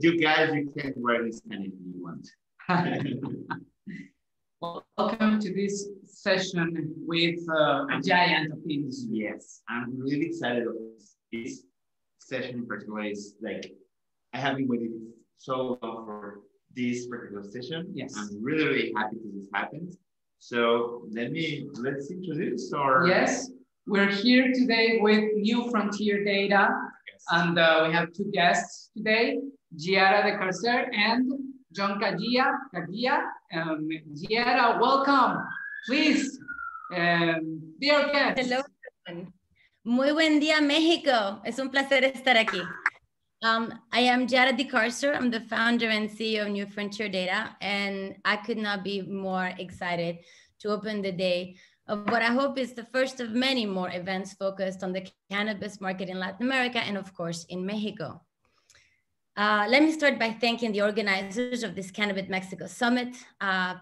You guys, you can wear this anything you want. Welcome to this session with a giant of the industry. Yes, I'm really excited about this session in particular. Is like, I have been waiting so long for this particular session. Yes. I'm really, really happy that this happened. So let's introduce our... Yes, we're here today with New Frontier Data. Yes. And we have two guests today, Giadha DeCarcer and John Kagia. Giadha, welcome. Please, be our guest. Hello, everyone. Muy buen día, México. Es un placer estar aquí. I am Giadha DeCarcer. I'm the founder and CEO of New Frontier Data, and I could not be more excited to open the day of what I hope is the first of many more events focused on the cannabis market in Latin America and, of course, in Mexico. Let me start by thanking the organizers of this Cannabis Mexico Summit,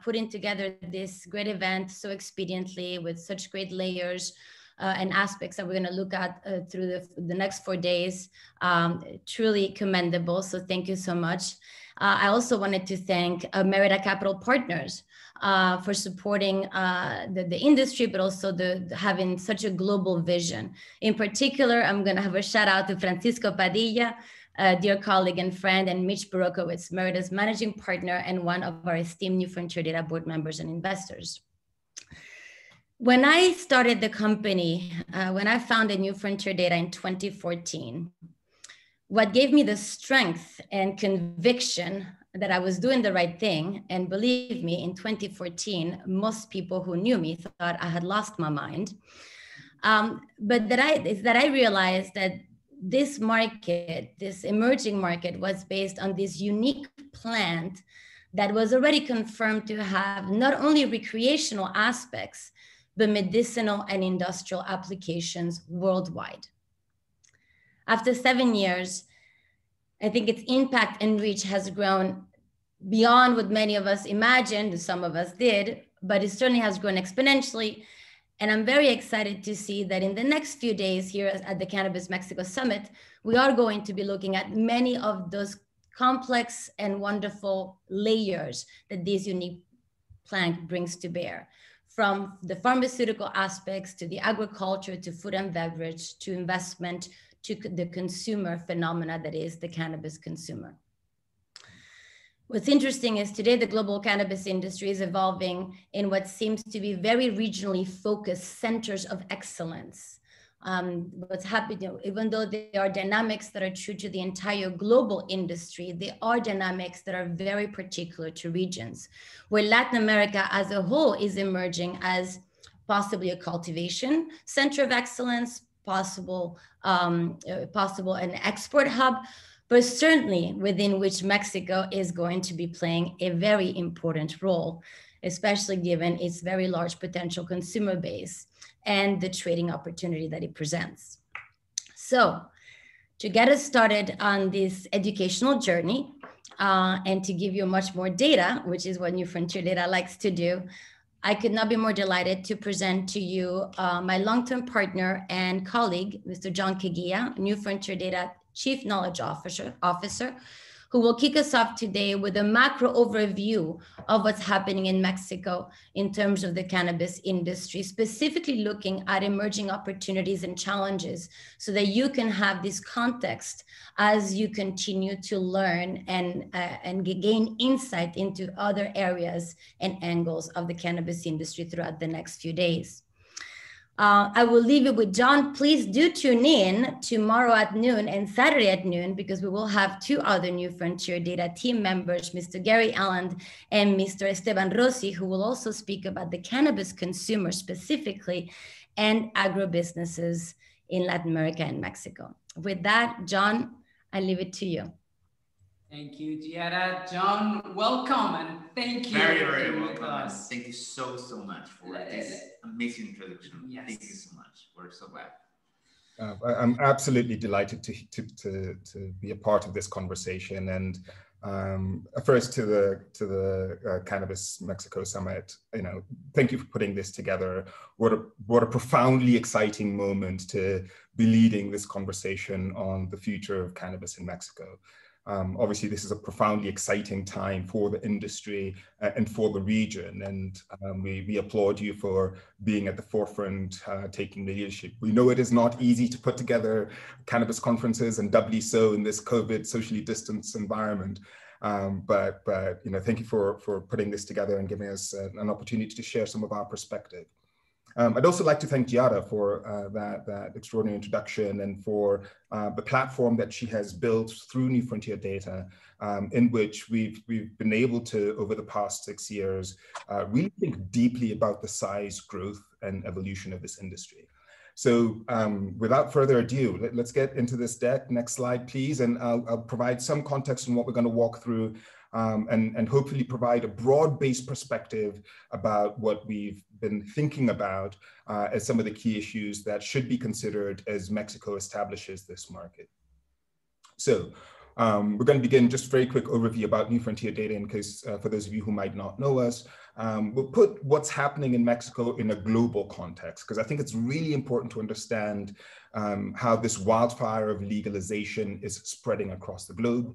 putting together this great event so expediently with such great layers and aspects that we're going to look at through the next 4 days. Truly commendable. So thank you so much. I also wanted to thank Merida Capital Partners for supporting the industry, but also having such a global vision. In particular, I'm going to have a shout out to Francisco Padilla, dear colleague and friend, and Mitch Borokowitz, Merida's managing partner and one of our esteemed New Frontier Data board members and investors. When I started the company, when I founded New Frontier Data in 2014, what gave me the strength and conviction that I was doing the right thing, and believe me, in 2014, most people who knew me thought I had lost my mind, but that I realized that this market, this emerging market, was based on this unique plant that was already confirmed to have not only recreational aspects, but medicinal and industrial applications worldwide. After 7 years, I think its impact and reach has grown beyond what many of us imagined, some of us did, but it certainly has grown exponentially. And I'm very excited to see that in the next few days here at the Cannabis Mexico Summit, we are going to be looking at many of those complex and wonderful layers that this unique plant brings to bear, from the pharmaceutical aspects to the agriculture, to food and beverage, to investment, to the consumer phenomena that is the cannabis consumer. What's interesting is today the global cannabis industry is evolving in what seems to be very regionally focused centers of excellence. What's happening, even though there are dynamics that are true to the entire global industry, there are dynamics that are very particular to regions, where Latin America as a whole is emerging as possibly a cultivation center of excellence, possible an export hub, but certainly within which Mexico is going to be playing a very important role, especially given its very large potential consumer base and the trading opportunity that it presents. So to get us started on this educational journey and to give you much more data, which is what New Frontier Data likes to do, I could not be more delighted to present to you my long-term partner and colleague, Mr. John Kagia, New Frontier Data Chief Knowledge Officer, who will kick us off today with a macro overview of what's happening in Mexico in terms of the cannabis industry, specifically looking at emerging opportunities and challenges so that you can have this context as you continue to learn and gain insight into other areas and angles of the cannabis industry throughout the next few days. I will leave it with John. Please do tune in tomorrow at noon and Saturday at noon, because we will have two other New Frontier Data team members, Mr. Gary Allen and Mr. Esteban Rossi, who will also speak about the cannabis consumer specifically and agribusinesses in Latin America and Mexico. With that, John, I leave it to you. Thank you, Giadha. John, welcome and thank you. Very, very welcome. Thank you so much for this amazing introduction. Yes. Thank you so much. We're so glad. I'm absolutely delighted to be a part of this conversation. And first to the Cannabis Mexico Summit, thank you for putting this together. What a profoundly exciting moment to be leading this conversation on the future of cannabis in Mexico. Obviously, this is a profoundly exciting time for the industry and for the region. And we applaud you for being at the forefront, taking the leadership. We know it is not easy to put together cannabis conferences, and doubly so in this COVID socially distanced environment. But thank you for putting this together and giving us an opportunity to share some of our perspective. I'd also like to thank Giadha for that extraordinary introduction and for the platform that she has built through New Frontier Data, in which we've been able to, over the past 6 years, really think deeply about the size, growth, and evolution of this industry. So without further ado, let's get into this deck. Next slide, please. And I'll provide some context on what we're going to walk through, and hopefully provide a broad-based perspective about what we've been thinking about as some of the key issues that should be considered as Mexico establishes this market. So we're going to begin just a very quick overview about New Frontier Data in case for those of you who might not know us. We'll put what's happening in Mexico in a global context, because I think it's really important to understand how this wildfire of legalization is spreading across the globe.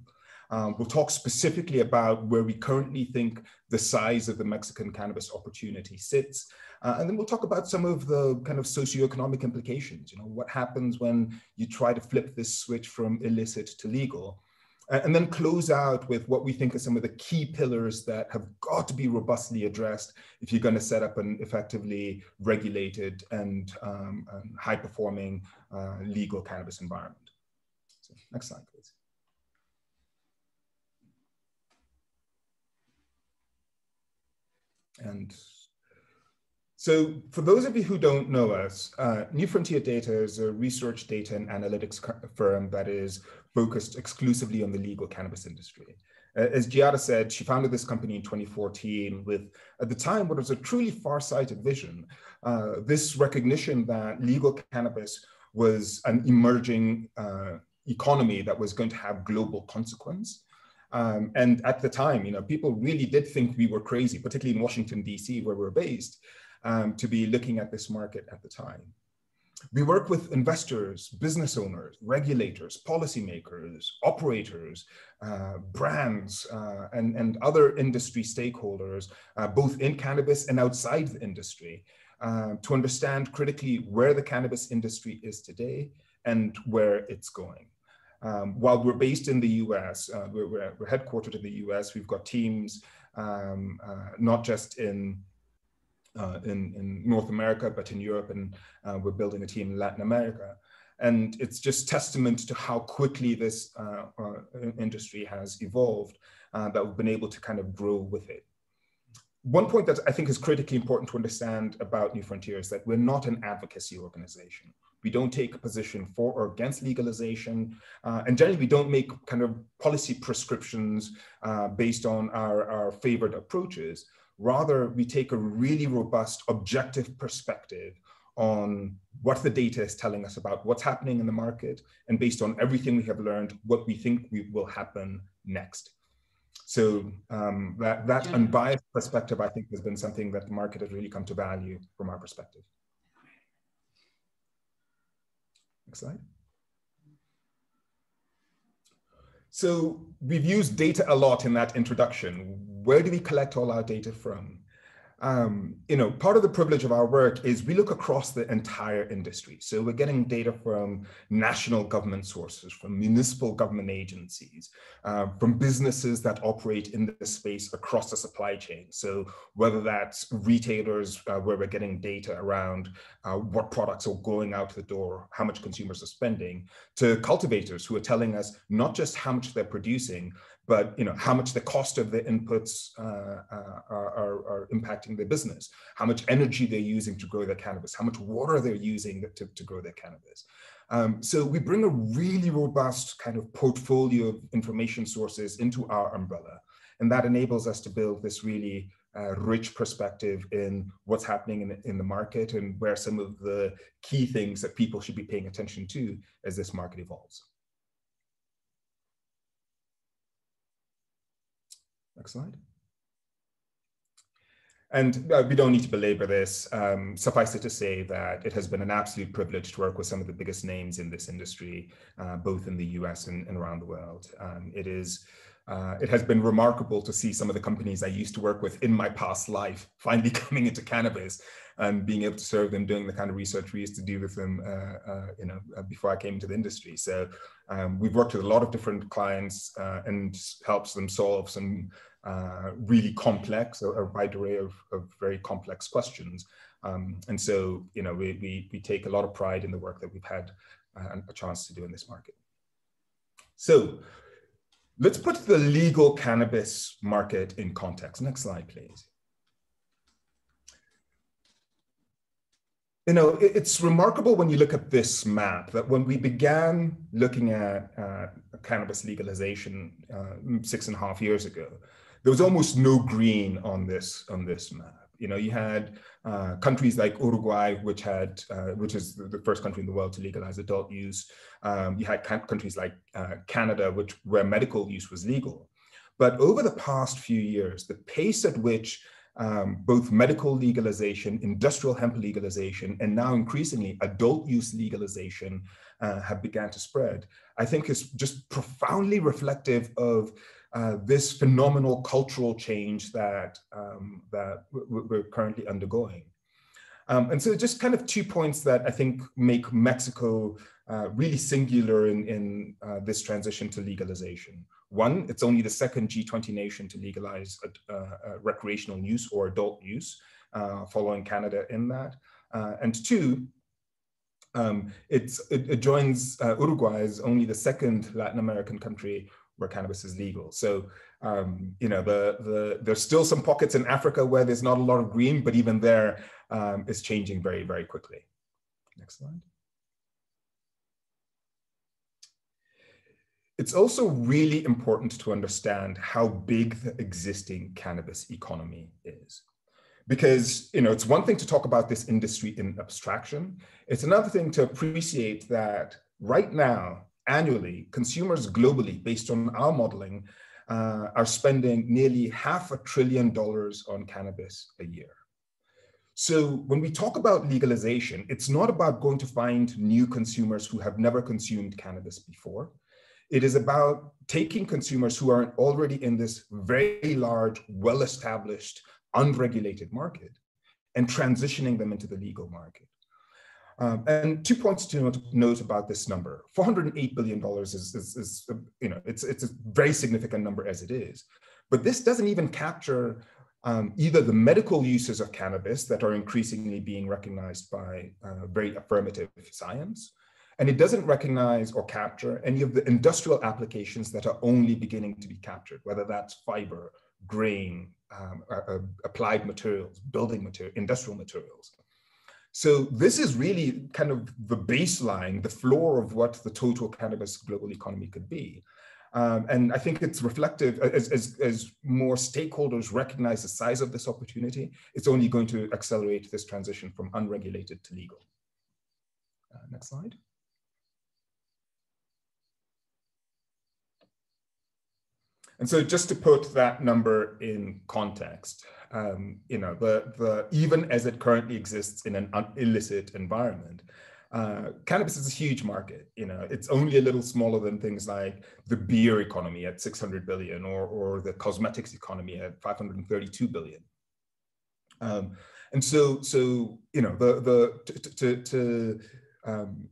We'll talk specifically about where we currently think the size of the Mexican cannabis opportunity sits. And then we'll talk about some of the kind of socioeconomic implications. What happens when you try to flip this switch from illicit to legal? And then close out with what we think are some of the key pillars that have got to be robustly addressed if you're going to set up an effectively regulated and high-performing legal cannabis environment. So, next slide, please. And so for those of you who don't know us, New Frontier Data is a research data and analytics firm that is focused exclusively on the legal cannabis industry. As Giadha said, she founded this company in 2014 with, at the time, what was a truly far-sighted vision. This recognition that legal cannabis was an emerging economy that was going to have global consequence. And at the time, people really did think we were crazy, particularly in Washington, D.C., where we're based, to be looking at this market at the time. We work with investors, business owners, regulators, policymakers, operators, brands, and other industry stakeholders, both in cannabis and outside the industry, to understand critically where the cannabis industry is today and where it's going. While we're based in the US, we're headquartered in the US, we've got teams not just in North America, but in Europe, and we're building a team in Latin America. And it's just testament to how quickly this industry has evolved that we've been able to kind of grow with it. One point that I think is critically important to understand about New Frontier is that we're not an advocacy organization. We don't take a position for or against legalization, and generally we don't make kind of policy prescriptions based on our favored approaches. Rather, we take a really robust, objective perspective on what the data is telling us about what's happening in the market, and based on everything we have learned, what we think will happen next. So that unbiased perspective, I think, has been something that the market has really come to value from our perspective. Next slide. So we've used data a lot in that introduction. Where do we collect all our data from? Part of the privilege of our work is we look across the entire industry. So we're getting data from national government sources, from municipal government agencies, from businesses that operate in this space across the supply chain. So whether that's retailers, where we're getting data around what products are going out the door, how much consumers are spending, to cultivators who are telling us not just how much they're producing, but how much the cost of the inputs are impacting their business, how much energy they're using to grow their cannabis, how much water they're using to grow their cannabis. So we bring a really robust kind of portfolio of information sources into our umbrella, and that enables us to build this really rich perspective in what's happening in the market and where some of the key things that people should be paying attention to as this market evolves. Next slide. And we don't need to belabor this. Suffice it to say that it has been an absolute privilege to work with some of the biggest names in this industry, both in the US and around the world. It has been remarkable to see some of the companies I used to work with in my past life finally coming into cannabis and being able to serve them, doing the kind of research we used to do with them before I came into the industry. So we've worked with a lot of different clients and helps them solve some really complex, a wide array of very complex questions. And so, we take a lot of pride in the work that we've had a chance to do in this market. So let's put the legal cannabis market in context. Next slide, please. It's remarkable when you look at this map that when we began looking at cannabis legalization 6.5 years ago, there was almost no green on this map. You had countries like Uruguay, which is the first country in the world to legalize adult use. You had countries like Canada, where medical use was legal. But over the past few years, the pace at which both medical legalization, industrial hemp legalization, and now increasingly adult use legalization have begun to spread, I think is just profoundly reflective of this phenomenal cultural change that we're currently undergoing. And so just kind of 2 points that I think make Mexico really singular in this transition to legalization. One, it's only the second G20 nation to legalize recreational use or adult use, following Canada in that. And two, it joins Uruguay as only the second Latin American country where cannabis is legal. So, there's still some pockets in Africa where there's not a lot of green, but even there, it's changing very, very quickly. Next slide. It's also really important to understand how big the existing cannabis economy is. Because, it's one thing to talk about this industry in abstraction. It's another thing to appreciate that right now, annually, consumers globally, based on our modeling, are spending nearly $500 billion on cannabis a year. So when we talk about legalization, it's not about going to find new consumers who have never consumed cannabis before. It is about taking consumers who are already in this very large, well-established, unregulated market and transitioning them into the legal market. And 2 points to note about this number. $408 billion is it's a very significant number as it is. But this doesn't even capture either the medical uses of cannabis that are increasingly being recognized by very affirmative science, and it doesn't recognize or capture any of the industrial applications that are only beginning to be captured, whether that's fiber, grain, applied materials, building material, industrial materials. So this is really kind of the baseline, the floor of what the total cannabis global economy could be. And I think it's reflective, as more stakeholders recognize the size of this opportunity, it's only going to accelerate this transition from unregulated to legal. Next slide. And so just to put that number in context, even as it currently exists in an illicit environment, cannabis is a huge market. It's only a little smaller than things like the beer economy at 600 billion or the cosmetics economy at 532 billion. And so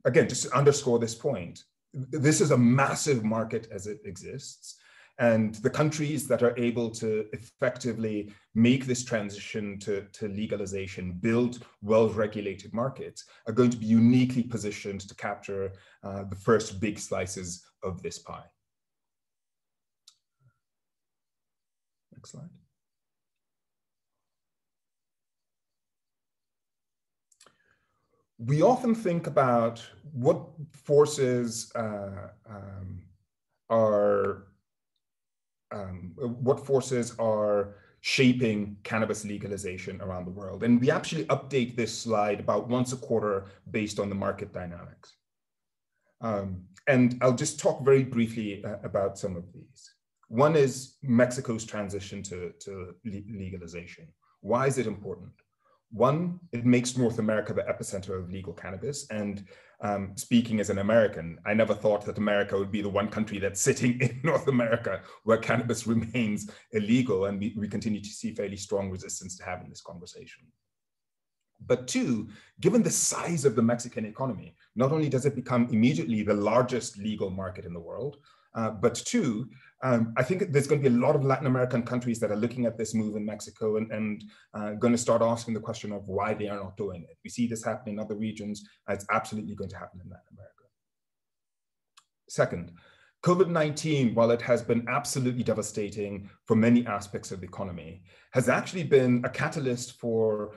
again, just to underscore this point, this is a massive market as it exists. And the countries that are able to effectively make this transition to legalization, build well-regulated markets, are going to be uniquely positioned to capture the first big slices of this pie. Next slide. We often think about what forces are shaping cannabis legalization around the world. And we actually update this slide about once a quarter based on the market dynamics. And I'll just talk very briefly about some of these. One is Mexico's transition to legalization. Why is it important? One, it makes North America the epicenter of legal cannabis. And speaking as an American, I never thought that America would be the one country that's sitting in North America where cannabis remains illegal. And we continue to see fairly strong resistance to having this conversation. But two, given the size of the Mexican economy, not only does it become immediately the largest legal market in the world, but two, I think there's going to be a lot of Latin American countries that are looking at this move in Mexico and going to start asking the question of why they are not doing it. We see this happen in other regions. It's absolutely going to happen in Latin America. Second, COVID-19, while it has been absolutely devastating for many aspects of the economy, has actually been a catalyst for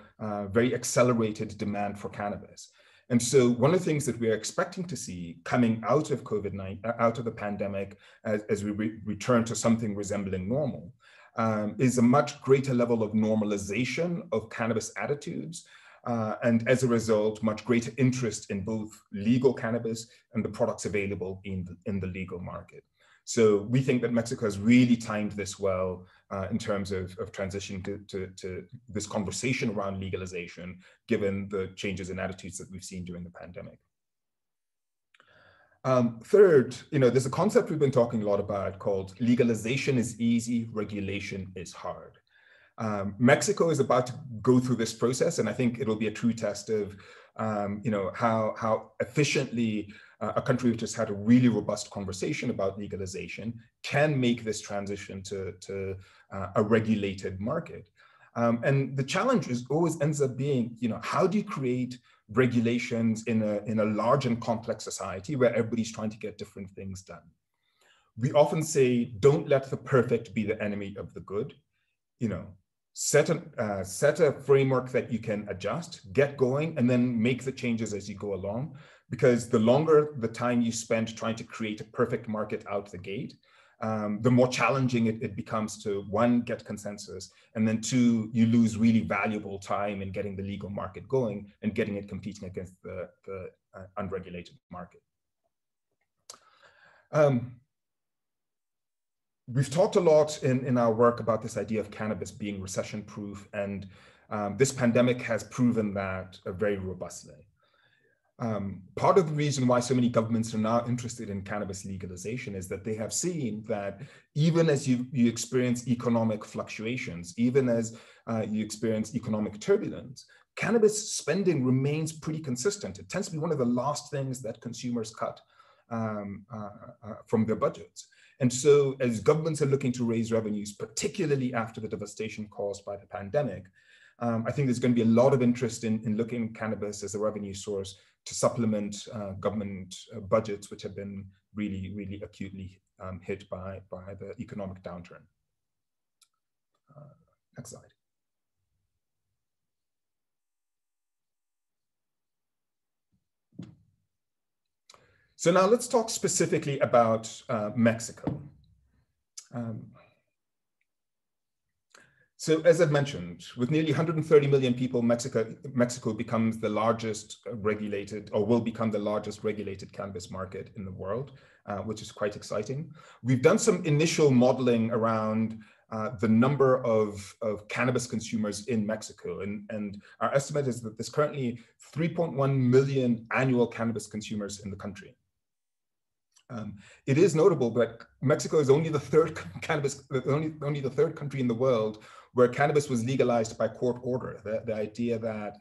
very accelerated demand for cannabis. And so one of the things that we're expecting to see coming out of COVID-19, out of the pandemic, as we return to something resembling normal, is a much greater level of normalization of cannabis attitudes. And as a result, much greater interest in both legal cannabis and the products available in the legal market. So we think that Mexico has really timed this well in terms of transitioning to this conversation around legalization, given the changes in attitudes that we've seen during the pandemic. Third, there's a concept we've been talking a lot about called legalization is easy, regulation is hard. Mexico is about to go through this process, and I think it'll be a true test of how efficiently a country which has had a really robust conversation about legalization can make this transition to a regulated market. And the challenge always ends up being, how do you create regulations in a large and complex society where everybody's trying to get different things done? We often say, don't let the perfect be the enemy of the good. Set a framework that you can adjust, get going, and then make the changes as you go along. Because the longer the time you spend trying to create a perfect market out the gate, the more challenging it becomes to, one, get consensus, and then two, you lose really valuable time in getting the legal market going and getting it competing against the unregulated market. We've talked a lot in our work about this idea of cannabis being recession-proof, and this pandemic has proven that very robustly. Part of the reason why so many governments are now interested in cannabis legalization is that they have seen that even as you experience economic fluctuations, even as you experience economic turbulence, cannabis spending remains pretty consistent. It tends to be one of the last things that consumers cut from their budgets. And so as governments are looking to raise revenues, particularly after the devastation caused by the pandemic, I think there's going to be a lot of interest in looking at cannabis as a revenue source to supplement government budgets, which have been really, really acutely hit by the economic downturn. Next slide. So now let's talk specifically about Mexico. So as I've mentioned, with nearly 130 million people, Mexico becomes the largest regulated, or will become the largest regulated cannabis market in the world, which is quite exciting. We've done some initial modeling around the number of cannabis consumers in Mexico. And our estimate is that there's currently 3.1 million annual cannabis consumers in the country. It is notable that Mexico is only the third only the third country in the world where cannabis was legalized by court order. The idea that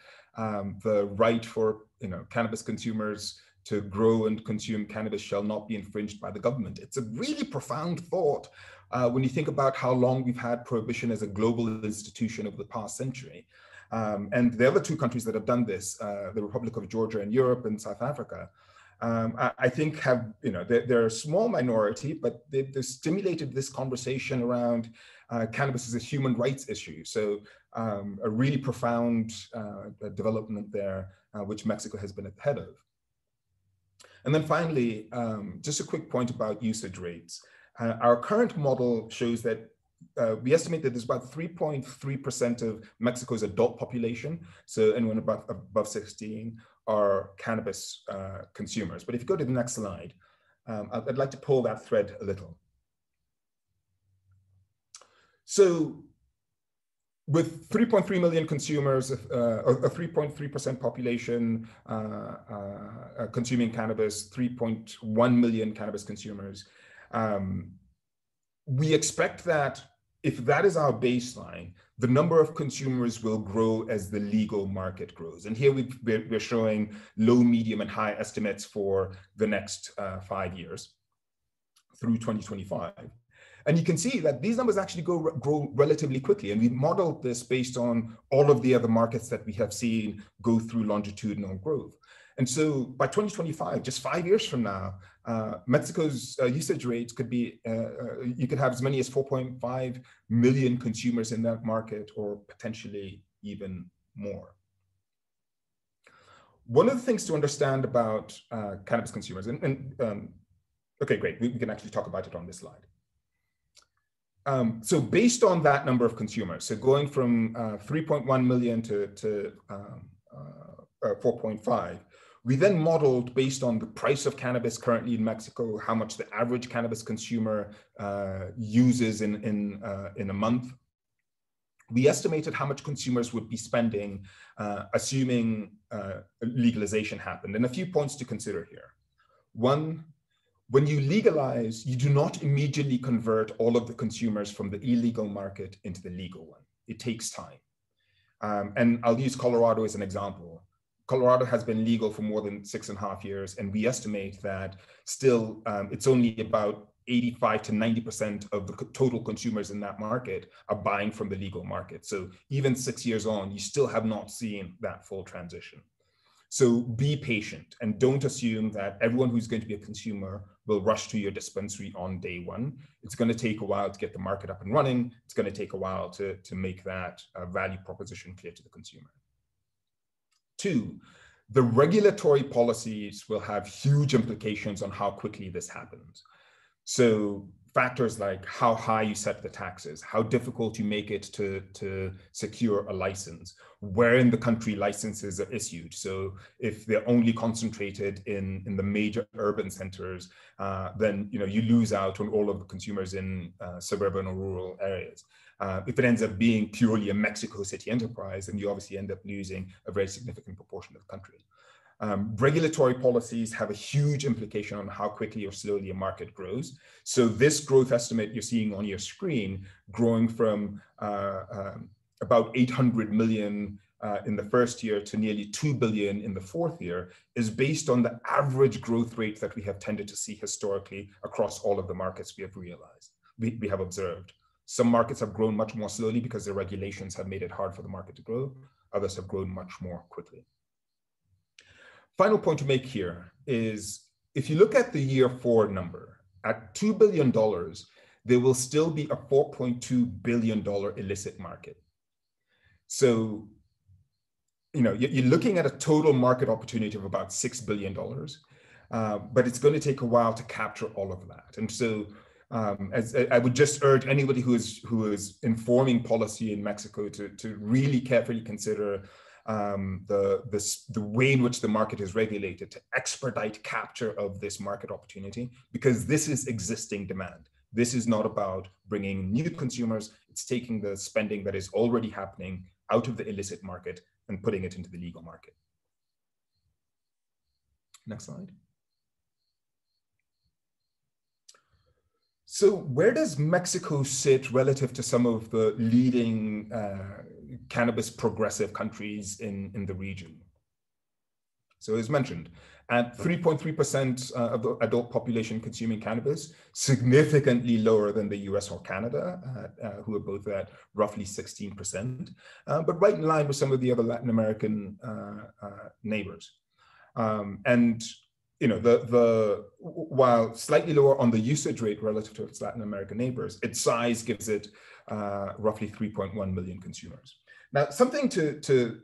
the right for cannabis consumers to grow and consume cannabis shall not be infringed by the government. It's a really profound thought when you think about how long we've had prohibition as a global institution over the past century. And the other two countries that have done this, the Republic of Georgia in Europe and South Africa, I think have, they're a small minority, but they've stimulated this conversation around cannabis as a human rights issue. So a really profound development there, which Mexico has been ahead of. And then finally, just a quick point about usage rates. Our current model shows that we estimate that there's about 3.3% of Mexico's adult population, so anyone above 16, are cannabis consumers. But if you go to the next slide, I'd like to pull that thread a little. So with 3.3 million consumers, a 3.3% population consuming cannabis, 3.1 million cannabis consumers, we expect that if that is our baseline, the number of consumers will grow as the legal market grows. And here we're showing low, medium, and high estimates for the next 5 years through 2025. And you can see that these numbers actually grow relatively quickly. And we modeled this based on all of the other markets that we have seen go through longitudinal growth. And so by 2025, just 5 years from now, Mexico's usage rates could be, you could have as many as 4.5 million consumers in that market, or potentially even more. One of the things to understand about cannabis consumers, okay, great, we can actually talk about it on this slide. So based on that number of consumers, so going from 3.1 million to 4.5, we then modeled based on the price of cannabis currently in Mexico, how much the average cannabis consumer uses in a month. We estimated how much consumers would be spending, assuming legalization happened. And a few points to consider here. One, when you legalize, you do not immediately convert all of the consumers from the illegal market into the legal one. It takes time. And I'll use Colorado as an example. Colorado has been legal for more than 6.5 years, and we estimate that still it's only about 85 to 90% of the total consumers in that market are buying from the legal market. So even 6 years on, you still have not seen that full transition. So be patient and don't assume that everyone who's going to be a consumer will rush to your dispensary on day one. It's going to take a while to get the market up and running. It's going to take a while to make that value proposition clear to the consumer. Two, the regulatory policies will have huge implications on how quickly this happens. So factors like how high you set the taxes, how difficult you make it to secure a license, where in the country licenses are issued. So if they're only concentrated in the major urban centers, then you lose out on all of the consumers in suburban or rural areas. If it ends up being purely a Mexico City enterprise, then you obviously end up losing a very significant proportion of the country. Regulatory policies have a huge implication on how quickly or slowly a market grows. So this growth estimate you're seeing on your screen, growing from about 800 million in the first year to nearly 2 billion in the fourth year, is based on the average growth rate that we have tended to see historically across all of the markets we have observed. Some markets have grown much more slowly because the regulations have made it hard for the market to grow. Others have grown much more quickly. Final point to make here is, if you look at the year 4 number, at $2 billion, there will still be a $4.2 billion illicit market. So, you're looking at a total market opportunity of about $6 billion, but it's going to take a while to capture all of that. And so, as I would just urge anybody who is informing policy in Mexico to really carefully consider the way in which the market is regulated, to expedite capture of this market opportunity, because this is existing demand. This is not about bringing new consumers. It's taking the spending that is already happening out of the illicit market and putting it into the legal market. Next slide. So where does Mexico sit relative to some of the leading cannabis progressive countries in the region? So as mentioned, at 3.3% of the adult population consuming cannabis, significantly lower than the US or Canada, who are both at roughly 16%, but right in line with some of the other Latin American neighbors. And while slightly lower on the usage rate relative to its Latin American neighbors, its size gives it roughly 3.1 million consumers. Now, something to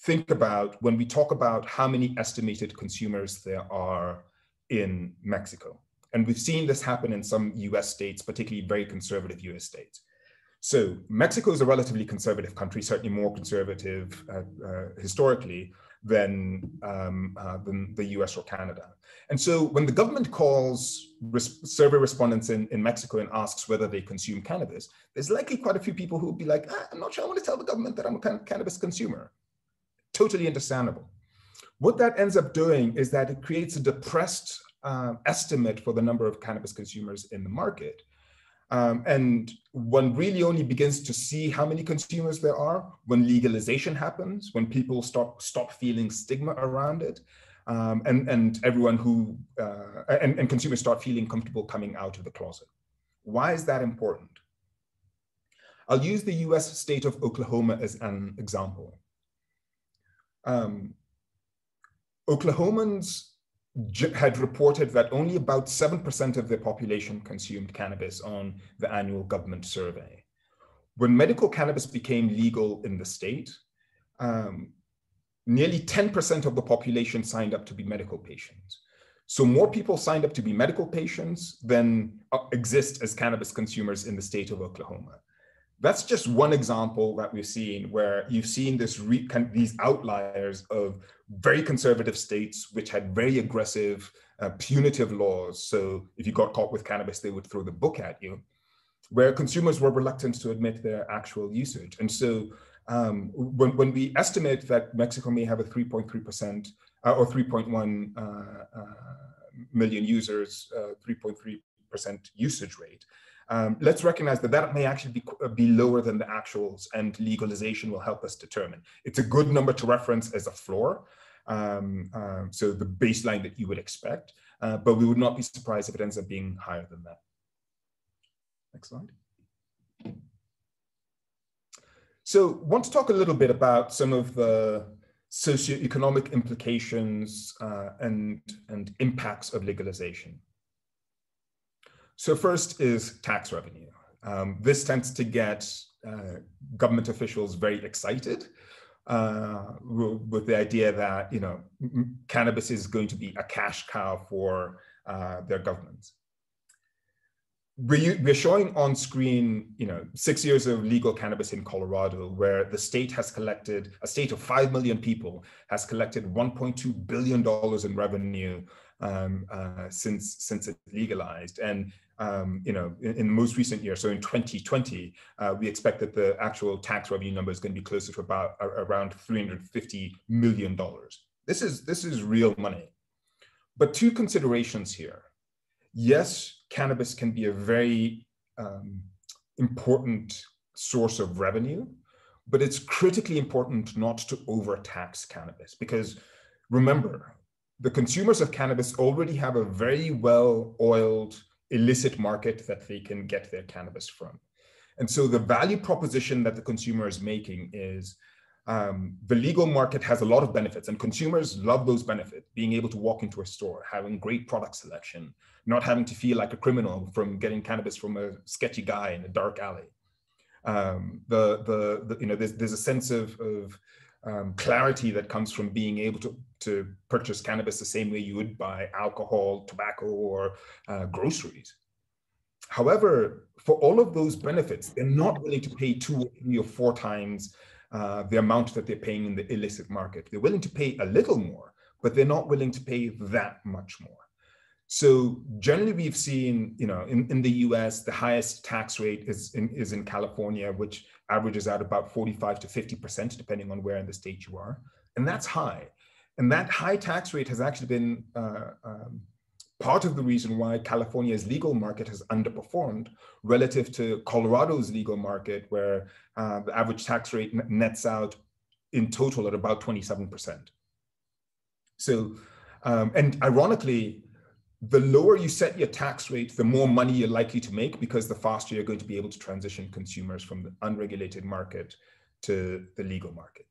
think about when we talk about how many estimated consumers there are in Mexico. And we've seen this happen in some US states, particularly very conservative US states. So Mexico is a relatively conservative country, certainly more conservative historically, than the US or Canada. And so when the government calls survey respondents in Mexico and asks whether they consume cannabis, there's likely quite a few people who will be like, I'm not sure I want to tell the government that I'm a cannabis consumer. Totally understandable. What that ends up doing is that it creates a depressed estimate for the number of cannabis consumers in the market. And one really only begins to see how many consumers there are when legalization happens, when people stop feeling stigma around it, and everyone who and consumers start feeling comfortable coming out of the closet. Why is that important? I'll use the US state of Oklahoma as an example. Oklahomans had reported that only about 7% of their population consumed cannabis on the annual government survey. When medical cannabis became legal in the state, nearly 10% of the population signed up to be medical patients. So more people signed up to be medical patients than exist as cannabis consumers in the state of Oklahoma. That's just one example that we've seen where you've seen these outliers of very conservative states which had very aggressive, punitive laws. So if you got caught with cannabis, they would throw the book at you, where consumers were reluctant to admit their actual usage. And so when we estimate that Mexico may have a 3.3% or 3.1 million users, 3.3% usage rate, let's recognize that that may actually be lower than the actuals, and legalization will help us determine. It's a good number to reference as a floor, so the baseline that you would expect, but we would not be surprised if it ends up being higher than that. Next slide. So I want to talk a little bit about some of the socioeconomic implications and impacts of legalization. So first is tax revenue. This tends to get government officials very excited with the idea that, cannabis is going to be a cash cow for their governments. We're showing on screen, 6 years of legal cannabis in Colorado, where the state has collected, a state of 5 million people has collected $1.2 billion in revenue since it legalized. And in the most recent year, so in 2020, we expect that the actual tax revenue number is going to be closer to about around $350 million. This is real money. But two considerations here. Yes, cannabis can be a very important source of revenue, but it's critically important not to overtax cannabis, because remember, the consumers of cannabis already have a very well-oiled illicit market that they can get their cannabis from. And so the value proposition that the consumer is making is the legal market has a lot of benefits, and consumers love those benefits, being able to walk into a store, having great product selection, not having to feel like a criminal from getting cannabis from a sketchy guy in a dark alley. There's a sense of clarity that comes from being able to purchase cannabis the same way you would buy alcohol, tobacco, or groceries. However, for all of those benefits, they're not willing to pay 2 or 3 or 4 times the amount that they're paying in the illicit market. They're willing to pay a little more, but they're not willing to pay that much more. So generally, we've seen, in the US, the highest tax rate is in California, which averages out about 45 to 50%, depending on where in the state you are. And that's high. And that high tax rate has actually been part of the reason why California's legal market has underperformed relative to Colorado's legal market, where the average tax rate nets out in total at about 27%. So, and ironically, the lower you set your tax rate, the more money you're likely to make, because the faster you're going to be able to transition consumers from the unregulated market to the legal market.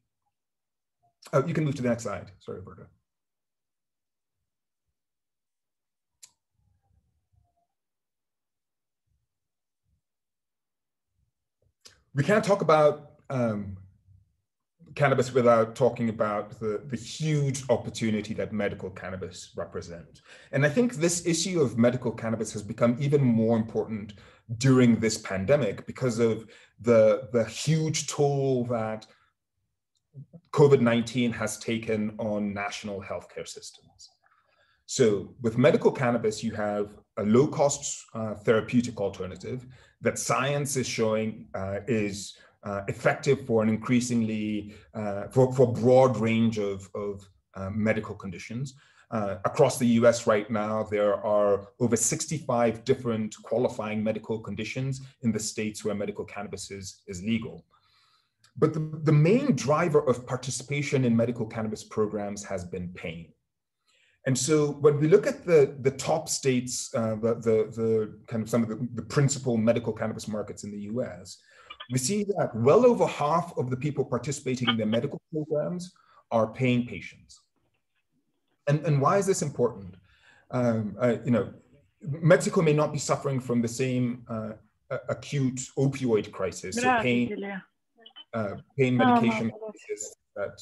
You can move to the next slide. Sorry, Roberta. We can't talk about cannabis without talking about the huge opportunity that medical cannabis represents. And I think this issue of medical cannabis has become even more important during this pandemic because of the huge toll that COVID-19 has taken on national healthcare systems. So with medical cannabis, you have a low-cost therapeutic alternative that science is showing is effective for an increasingly, for a broad range of medical conditions. Across the US right now, there are over 65 different qualifying medical conditions in the states where medical cannabis is legal. But the main driver of participation in medical cannabis programs has been pain. And so when we look at the top states, the kind of some of the principal medical cannabis markets in the US, we see that well over half of the people participating in their medical programs are paying patients. And why is this important? Mexico may not be suffering from the same acute opioid crisis, so pain medication crisis that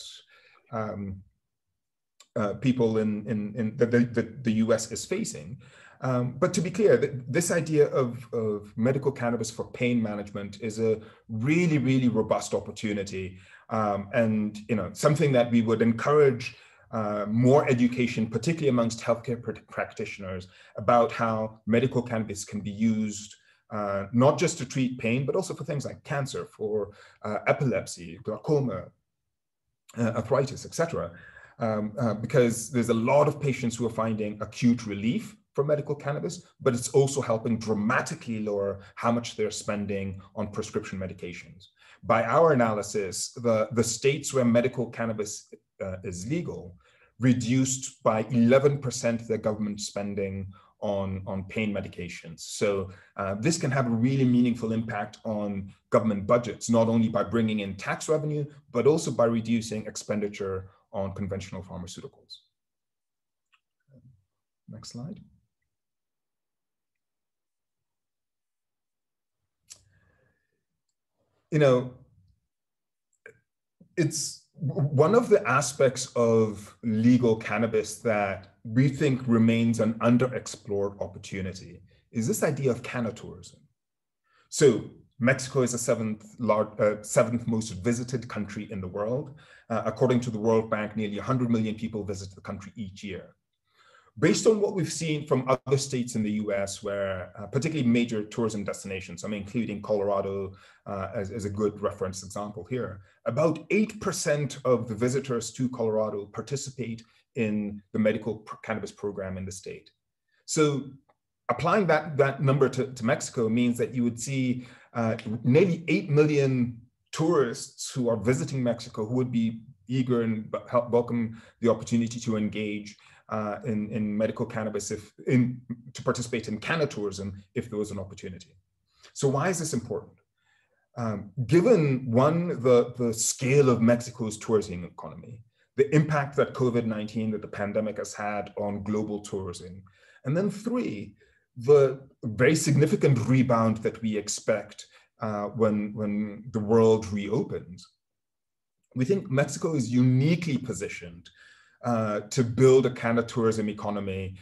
people in the US is facing. But to be clear, this idea of medical cannabis for pain management is a really, really robust opportunity, and something that we would encourage more education, particularly amongst healthcare practitioners, about how medical cannabis can be used not just to treat pain, but also for things like cancer, for epilepsy, glaucoma, arthritis, etc. Because there's a lot of patients who are finding acute relief from medical cannabis, but it's also helping dramatically lower how much they're spending on prescription medications. By our analysis, the states where medical cannabis is legal reduced by 11% their government spending on pain medications. So this can have a really meaningful impact on government budgets, not only by bringing in tax revenue, but also by reducing expenditure on conventional pharmaceuticals. Next slide. It's one of the aspects of legal cannabis that we think remains an underexplored opportunity is this idea of cannatourism. So Mexico is the seventh most visited country in the world. According to the World Bank, nearly 100 million people visit the country each year. Based on what we've seen from other states in the US, where particularly major tourism destinations, including Colorado as a good reference example here, about 8% of the visitors to Colorado participate in the medical cannabis program in the state. So applying that number to Mexico means that you would see nearly 8 million tourists who are visiting Mexico who would be eager and welcome the opportunity to engage in medical cannabis, to participate in cannatourism if there was an opportunity. So why is this important? Given one, the scale of Mexico's tourism economy, the impact that COVID-19, that the pandemic has had on global tourism, and then three, the very significant rebound that we expect when the world reopens, we think Mexico is uniquely positioned to build a cannatourism economy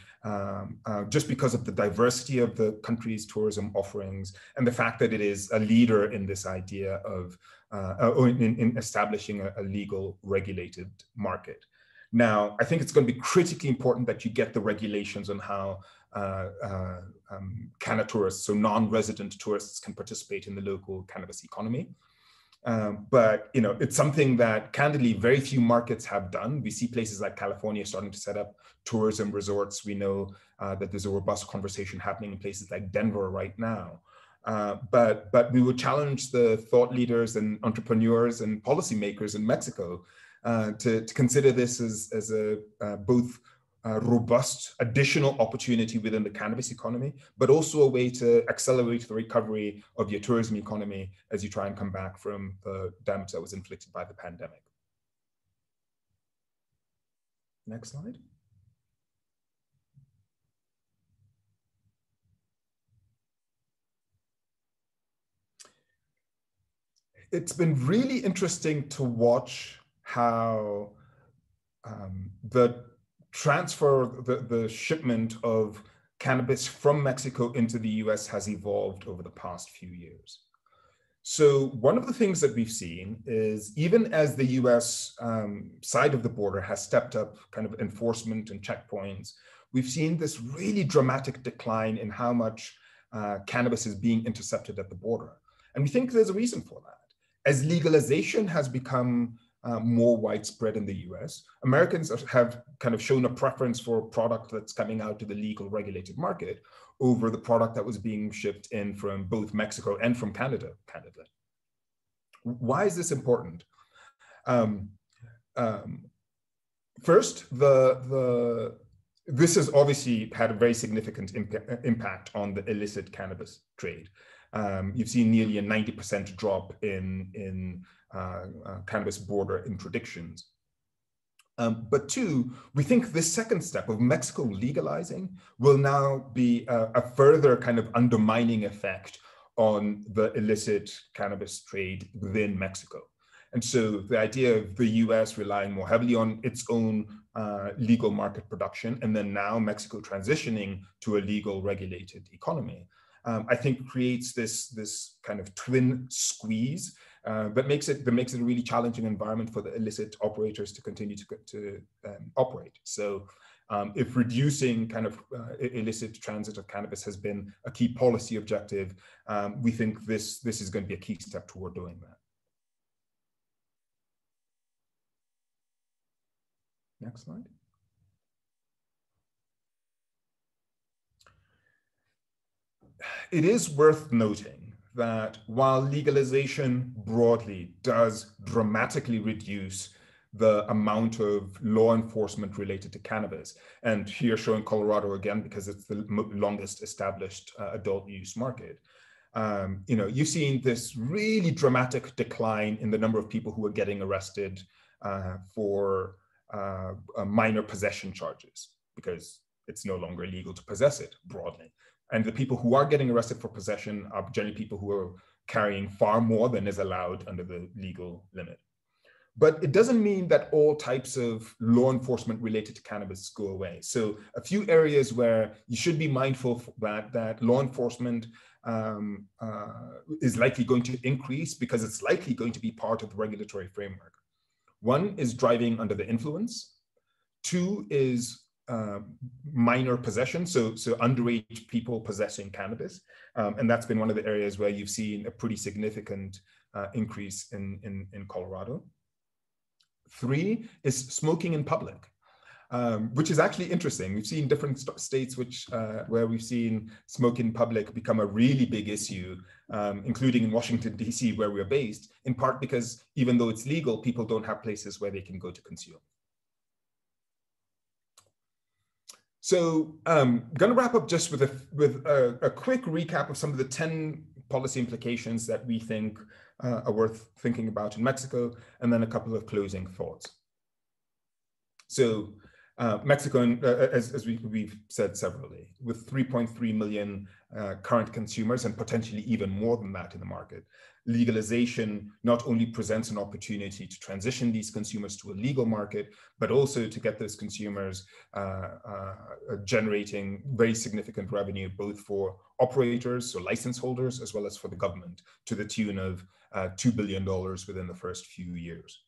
just because of the diversity of the country's tourism offerings and the fact that it is a leader in this idea of in establishing a legal regulated market. Now, I think it's going to be critically important that you get the regulations on how cannatourists, so non-resident tourists, can participate in the local cannabis economy. But it's something that candidly very few markets have done. We see places like California starting to set up tourism resorts. We know that there's a robust conversation happening in places like Denver right now. But we would challenge the thought leaders and entrepreneurs and policymakers in Mexico to consider this as a both robust additional opportunity within the cannabis economy, but also a way to accelerate the recovery of your tourism economy as you try and come back from the damage that was inflicted by the pandemic. Next slide. It's been really interesting to watch how the transfer, the shipment of cannabis from Mexico into the US has evolved over the past few years. So one of the things that we've seen is even as the US side of the border has stepped up kind of enforcement and checkpoints, we've seen this really dramatic decline in how much cannabis is being intercepted at the border. And we think there's a reason for that. As legalization has become more widespread in the US, Americans have kind of shown a preference for a product that's coming out to the legal regulated market over the product that was being shipped in from both Mexico and from Canada. Why is this important? First, this has obviously had a very significant impact on the illicit cannabis trade. You've seen nearly a 90% drop in cannabis border interdictions. But two, we think this second step of Mexico legalizing will now be a further kind of undermining effect on the illicit cannabis trade within Mexico. And so the idea of the US relying more heavily on its own legal market production, and then now Mexico transitioning to a legal regulated economy, I think creates this kind of twin squeeze that makes it a really challenging environment for the illicit operators to continue to operate. So if reducing kind of illicit transit of cannabis has been a key policy objective, we think this is going to be a key step toward doing that. Next slide. It is worth noting that while legalization broadly does dramatically reduce the amount of law enforcement related to cannabis, and here showing Colorado again because it's the longest established adult use market, you've seen this really dramatic decline in the number of people who are getting arrested for minor possession charges because it's no longer illegal to possess it broadly. And the people who are getting arrested for possession are generally people who are carrying far more than is allowed under the legal limit. But it doesn't mean that all types of law enforcement related to cannabis go away. So a few areas where you should be mindful that law enforcement is likely going to increase because it's likely going to be part of the regulatory framework. One is driving under the influence. Two is minor possession, so underage people possessing cannabis. And that's been one of the areas where you've seen a pretty significant increase in Colorado. Three is smoking in public, which is actually interesting. We've seen different states where we've seen smoke in public become a really big issue, including in Washington, D.C., where we're based, in part because even though it's legal, people don't have places where they can go to consume. So I'm going to wrap up just with a quick recap of some of the 10 policy implications that we think are worth thinking about in Mexico, and then a couple of closing thoughts. So Mexico, as we've said severally, with 3.3 million current consumers and potentially even more than that in the market, legalization not only presents an opportunity to transition these consumers to a legal market, but also to get those consumers generating very significant revenue, both for operators, so license holders, as well as for the government, to the tune of $2 billion within the first few years.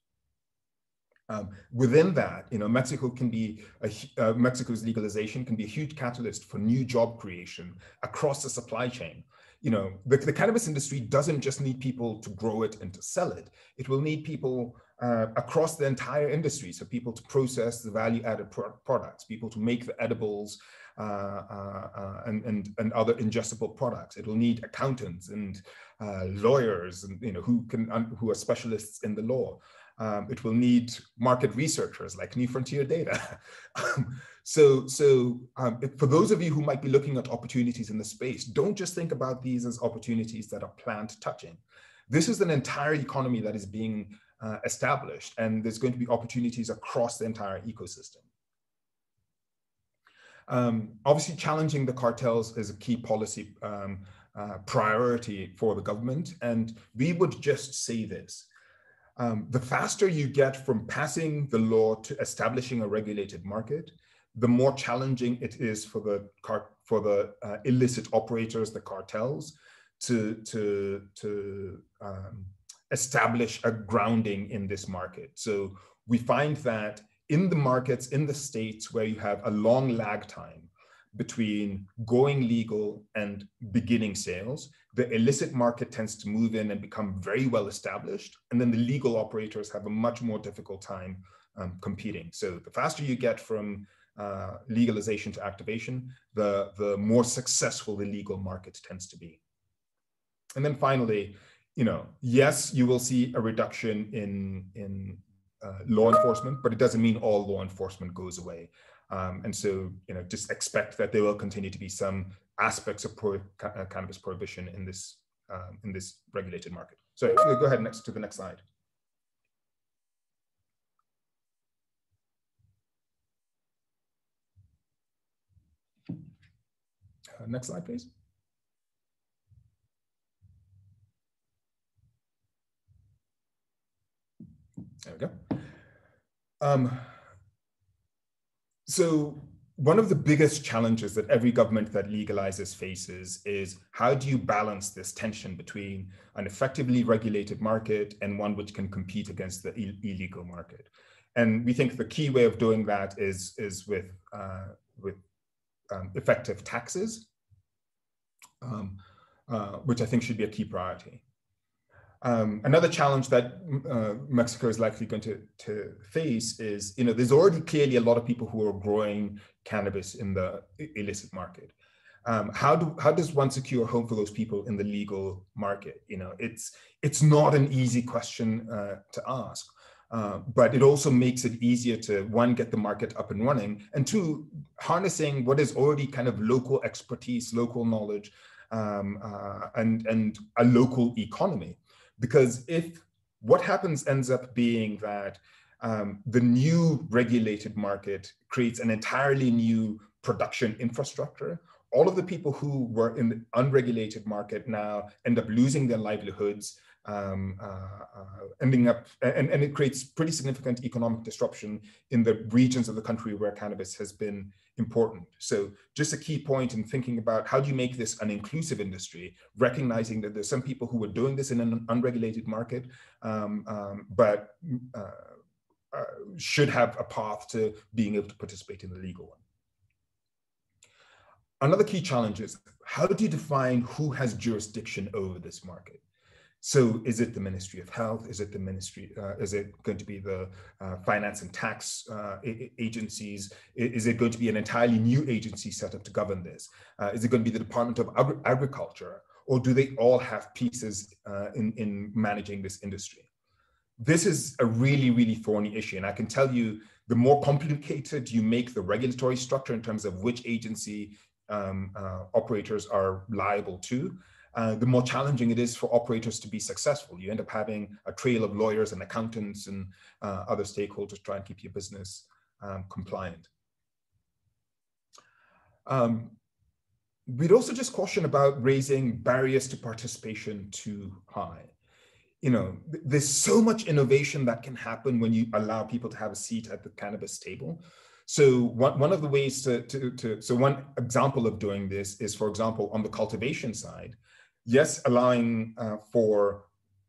Within that, Mexico's legalization can be a huge catalyst for new job creation across the supply chain. The cannabis industry doesn't just need people to grow it and to sell it. It will need people across the entire industry. So people to process the value-added products, people to make the edibles and other ingestible products. It will need accountants and lawyers, and who are specialists in the law. It will need market researchers like New Frontier Data. So for those of you who might be looking at opportunities in the space, don't just think about these as opportunities that are plant touching. This is an entire economy that is being established, and there's going to be opportunities across the entire ecosystem. Obviously, challenging the cartels is a key policy priority for the government, and we would just say this. The faster you get from passing the law to establishing a regulated market, the more challenging it is for the illicit operators, the cartels, to establish a grounding in this market. So we find that in the markets, in the states where you have a long lag time between going legal and beginning sales, the illicit market tends to move in and become very well established. And then the legal operators have a much more difficult time competing. So the faster you get from legalization to activation, the more successful the legal market tends to be. And then finally, yes, you will see a reduction in law enforcement, but it doesn't mean all law enforcement goes away. And so, just expect that there will continue to be some aspects of cannabis prohibition in this regulated market. So go ahead to the next slide. Next slide, please. There we go. So one of the biggest challenges that every government that legalizes faces is how do you balance this tension between an effectively regulated market and one which can compete against the illegal market? And we think the key way of doing that is with effective taxes, which I think should be a key priority. Another challenge that Mexico is likely going to face is, there's already clearly a lot of people who are growing cannabis in the illicit market. How does one secure a home for those people in the legal market? It's not an easy question to ask, but it also makes it easier to, one, get the market up and running, and two, harnessing what is already kind of local expertise, local knowledge, and a local economy. Because if what happens ends up being that the new regulated market creates an entirely new production infrastructure, all of the people who were in the unregulated market now end up losing their livelihoods, ending up, and it creates pretty significant economic disruption in the regions of the country where cannabis has been important. So just a key point in thinking about how do you make this an inclusive industry, recognizing that there's some people who are doing this in an unregulated market, but should have a path to being able to participate in the legal one. Another key challenge is, how do you define who has jurisdiction over this market? So is it the Ministry of Health? Is it the ministry? Is it going to be the finance and tax agencies? Is it going to be an entirely new agency set up to govern this? Is it going to be the Department of Agriculture? Or do they all have pieces in managing this industry? This is a really, really thorny issue. And I can tell you, the more complicated you make the regulatory structure in terms of which agency operators are liable to, the more challenging it is for operators to be successful. You end up having a trail of lawyers and accountants and other stakeholders to try and keep your business compliant. We'd also just caution about raising barriers to participation too high. There's so much innovation that can happen when you allow people to have a seat at the cannabis table. So one of the ways so one example of doing this is, for example, on the cultivation side, yes, allowing for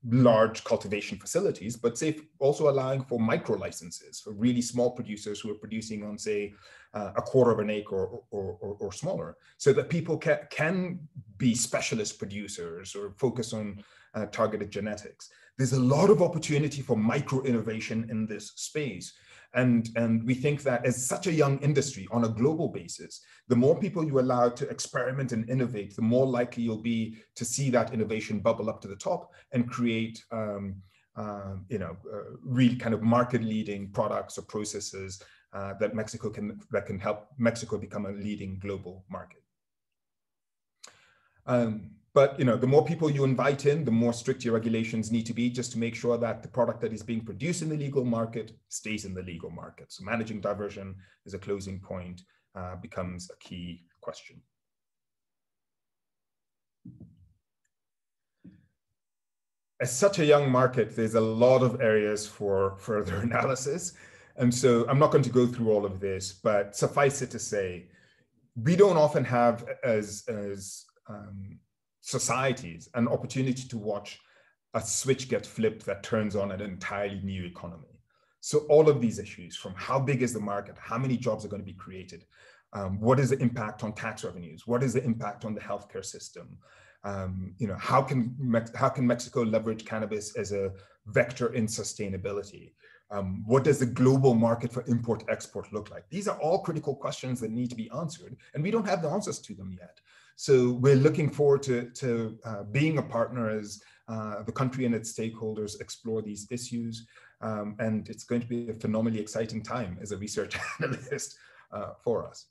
large cultivation facilities, but say also allowing for micro licenses for really small producers who are producing on, say, a quarter of an acre or smaller, so that people can be specialist producers or focus on targeted genetics. There's a lot of opportunity for micro innovation in this space. And we think that as such a young industry on a global basis, the more people you allow to experiment and innovate, the more likely you'll be to see that innovation bubble up to the top and create really kind of market-leading products or processes that can help Mexico become a leading global market. But the more people you invite in, the more strict your regulations need to be, just to make sure that the product that is being produced in the legal market stays in the legal market. So managing diversion as a closing point becomes a key question. As such a young market, there's a lot of areas for further analysis. And so I'm not going to go through all of this, but suffice it to say, we don't often have as societies an opportunity to watch a switch gets flipped that turns on an entirely new economy. So all of these issues, from how big is the market, how many jobs are going to be created, what is the impact on tax revenues, what is the impact on the healthcare system, how can Mexico leverage cannabis as a vector in sustainability? What does the global market for import-export look like? These are all critical questions that need to be answered, and we don't have the answers to them yet. So we're looking forward to being a partner as the country and its stakeholders explore these issues. And it's going to be a phenomenally exciting time as a research analyst for us.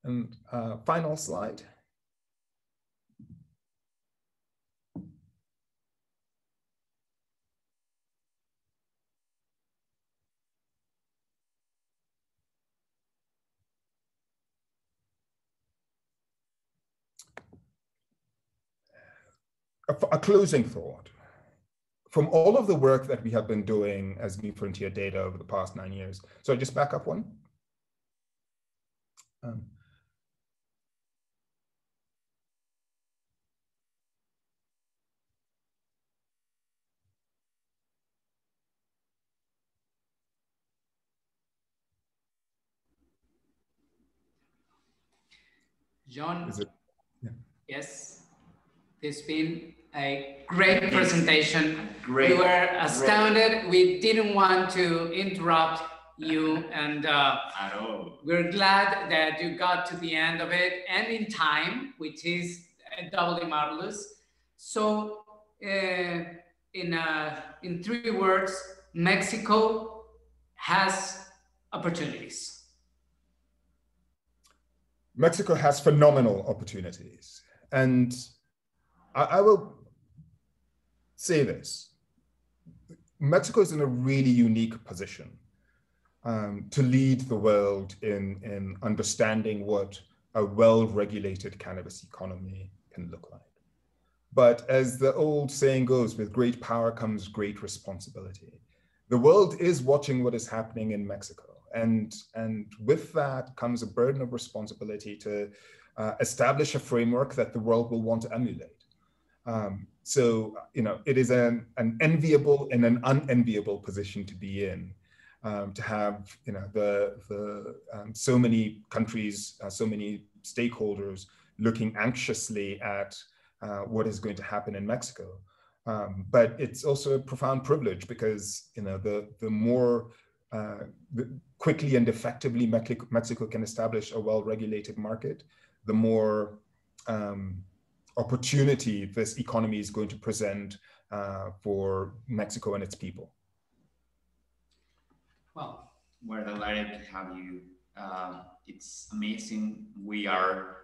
And final slide. A closing thought. From all of the work that we have been doing as New Frontier Data over the past 9 years, so just back up one. John, Yeah. yes, it's been a great presentation. We were astounded. We didn't want to interrupt you, and at all. We're glad that you got to the end of it and in time, which is doubly marvelous. So in 3 words, Mexico has opportunities. Mexico has phenomenal opportunities. And I will say this. Mexico is in a really unique position to lead the world in understanding what a well-regulated cannabis economy can look like. But as the old saying goes, with great power comes great responsibility. The world is watching what is happening in Mexico. And with that comes a burden of responsibility to establish a framework that the world will want to emulate. So, it is an enviable and an unenviable position to be in, to have, so many countries, so many stakeholders looking anxiously at what is going to happen in Mexico. But it's also a profound privilege because, the more quickly and effectively Mexico can establish a well-regulated market, the more opportunity this economy is going to present for Mexico and its people. Well, we're delighted to have you. It's amazing. We are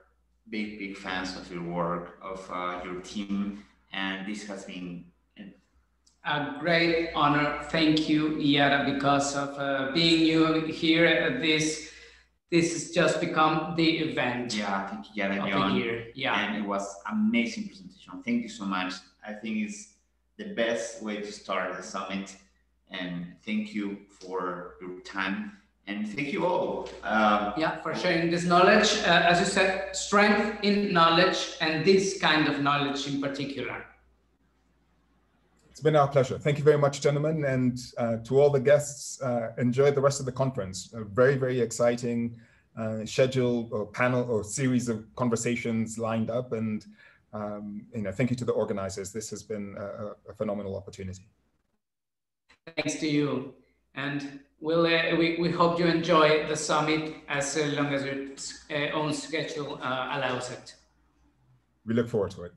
big fans of your work, of your team, and this has been a great honor. Thank you, Giadha, because of being you here at this. This has just become the event. Yeah, thank you, Giadha, of John. the year. Yeah, and it was amazing presentation. Thank you so much. I think it's the best way to start the summit. And thank you for your time. And thank you all. For sharing this knowledge. As you said, strength in knowledge, and this kind of knowledge in particular. It's been our pleasure. Thank you very much, gentlemen. And to all the guests, enjoy the rest of the conference. A very, very exciting schedule or panel or series of conversations lined up. And thank you to the organizers. This has been a phenomenal opportunity. Thanks to you. And we hope you enjoy the summit as long as your own schedule allows it. We look forward to it.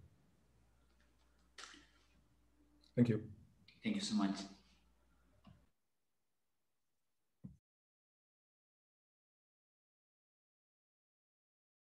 Thank you. Thank you so much.